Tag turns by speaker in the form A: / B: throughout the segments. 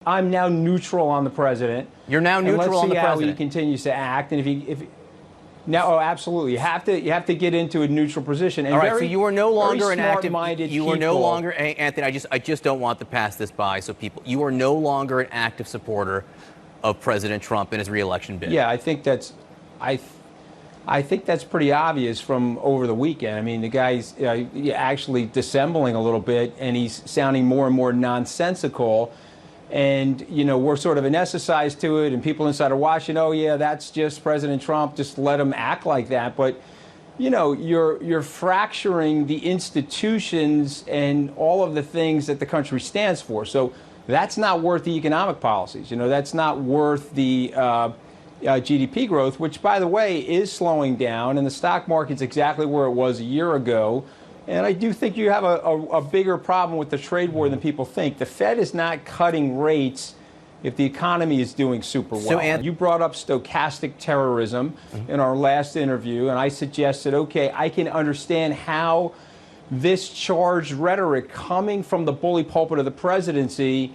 A: I'm now neutral on the president.
B: You're now neutral on the president.
A: Let's see how he continues to act, and if now, oh, absolutely, you have to get into a neutral position. And
B: all right, so you are no longer an active. You are no
A: people.
B: longer, Anthony. I just don't want to pass this by. So you are no longer an active supporter of President Trump and his re-election bid.
A: Yeah, I think that's pretty obvious from over the weekend. I mean, the guy's actually dissembling a little bit, and he's sounding more and more nonsensical. And, we're sort of anesthetized to it, and people inside are watching, oh, yeah, that's just President Trump, just let him act like that. But, you're fracturing the institutions and all of the things that the country stands for. So that's not worth the economic policies. That's not worth the GDP growth, which, by the way, is slowing down, and the stock market's exactly where it was a year ago. And I do think you have a bigger problem with the trade war than people think. The Fed is not cutting rates if the economy is doing super well.
B: So,
A: you brought up stochastic terrorism in our last interview, and I suggested, okay, I can understand how this charged rhetoric coming from the bully pulpit of the presidency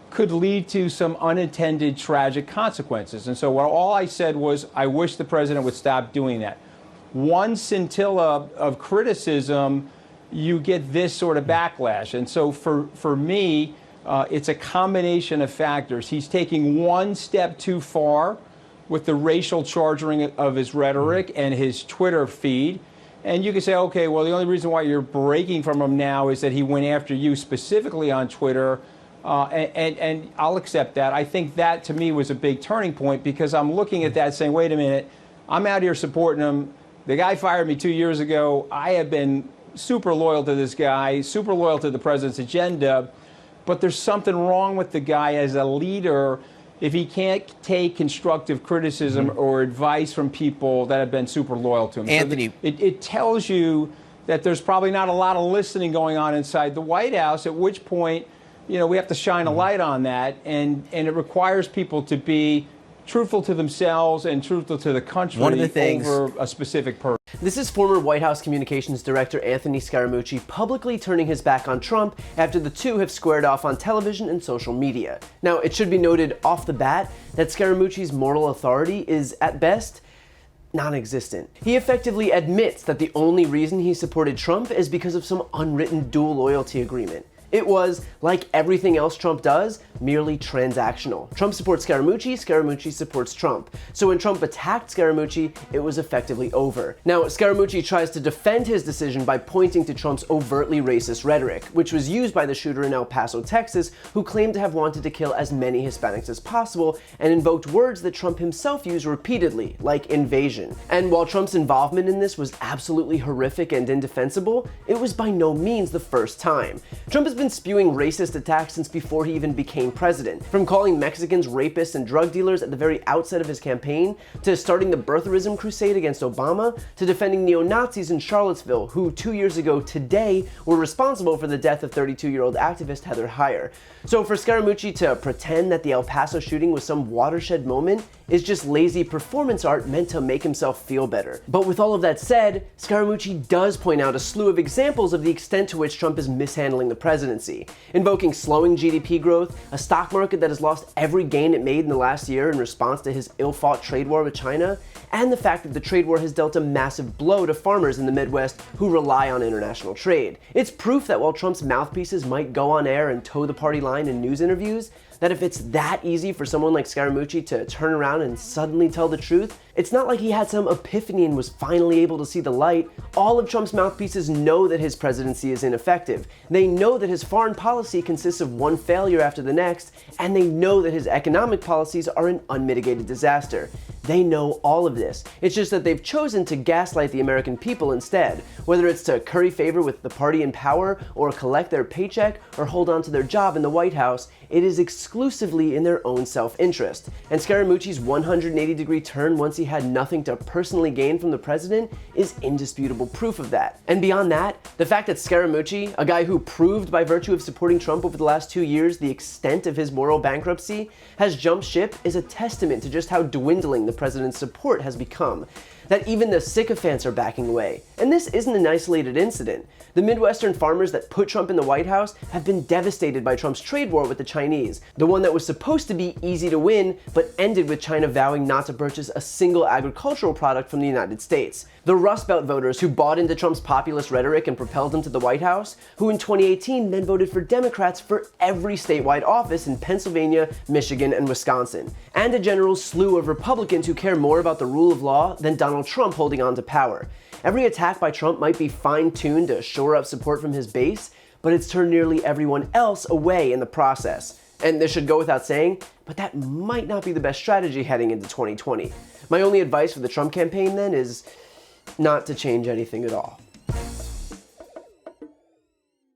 A: could lead to some unintended tragic consequences. And so all I said was, I wish the president would stop doing that. One scintilla of criticism, you get this sort of backlash. And so for me, it's a combination of factors. He's taking one step too far with the racial charging of his rhetoric and his Twitter feed. And you can say, okay, well, the only reason why you're breaking from him now is that he went after you specifically on Twitter. And I'll accept that. I think that, to me, was a big turning point, because I'm looking at that saying, wait a minute, I'm out here supporting him. The guy fired me 2 years ago. I have been super loyal to this guy, super loyal to the president's agenda. But there's something wrong with the guy as a leader if he can't take constructive criticism or advice from people that have been super loyal to him.
B: Anthony,
A: so it tells you that there's probably not a lot of listening going on inside the White House, at which point, we have to shine a light on that. And it requires people to be truthful to themselves and truthful to the country over a specific person.
C: This is former White House Communications Director Anthony Scaramucci publicly turning his back on Trump after the two have squared off on television and social media. Now, it should be noted off the bat that Scaramucci's moral authority is, at best, non-existent. He effectively admits that the only reason he supported Trump is because of some unwritten dual loyalty agreement. It was, like everything else Trump does, merely transactional. Trump supports Scaramucci, Scaramucci supports Trump. So when Trump attacked Scaramucci, it was effectively over. Now, Scaramucci tries to defend his decision by pointing to Trump's overtly racist rhetoric, which was used by the shooter in El Paso, Texas, who claimed to have wanted to kill as many Hispanics as possible and invoked words that Trump himself used repeatedly, like invasion. And while Trump's involvement in this was absolutely horrific and indefensible, it was by no means the first time. Trump has been spewing racist attacks since before he even became president. From calling Mexicans rapists and drug dealers at the very outset of his campaign, to starting the birtherism crusade against Obama, to defending neo-Nazis in Charlottesville, who 2 years ago today were responsible for the death of 32-year-old activist Heather Heyer. So for Scaramucci to pretend that the El Paso shooting was some watershed moment is just lazy performance art meant to make himself feel better. But with all of that said, Scaramucci does point out a slew of examples of the extent to which Trump is mishandling the presidency, invoking slowing GDP growth, a stock market that has lost every gain it made in the last year in response to his ill-fought trade war with China, and the fact that the trade war has dealt a massive blow to farmers in the Midwest who rely on international trade. It's proof that while Trump's mouthpieces might go on air and toe the party line in news interviews, that if it's that easy for someone like Scaramucci to turn around and suddenly tell the truth, it's not like he had some epiphany and was finally able to see the light. All of Trump's mouthpieces know that his presidency is ineffective. They know that his foreign policy consists of one failure after the next, and they know that his economic policies are an unmitigated disaster. They know all of this. It's just that they've chosen to gaslight the American people instead. Whether it's to curry favor with the party in power, or collect their paycheck, or hold on to their job in the White House, it is exclusively in their own self-interest. And Scaramucci's 180-degree turn once he had nothing to personally gain from the president is indisputable proof of that. And beyond that, the fact that Scaramucci, a guy who proved by virtue of supporting Trump over the last 2 years the extent of his moral bankruptcy, has jumped ship is a testament to just how dwindling the president's support has become. that even the sycophants are backing away. And this isn't an isolated incident. The Midwestern farmers that put Trump in the White House have been devastated by Trump's trade war with the Chinese, the one that was supposed to be easy to win, but ended with China vowing not to purchase a single agricultural product from the United States. The Rust Belt voters who bought into Trump's populist rhetoric and propelled him to the White House, who in 2018 then voted for Democrats for every statewide office in Pennsylvania, Michigan, and Wisconsin, and a general slew of Republicans who care more about the rule of law than Donald Trump holding on to power. Every attack by Trump might be fine-tuned to shore up support from his base, but it's turned nearly everyone else away in the process. And this should go without saying, but that might not be the best strategy heading into 2020. My only advice for the Trump campaign then is not to change anything at all.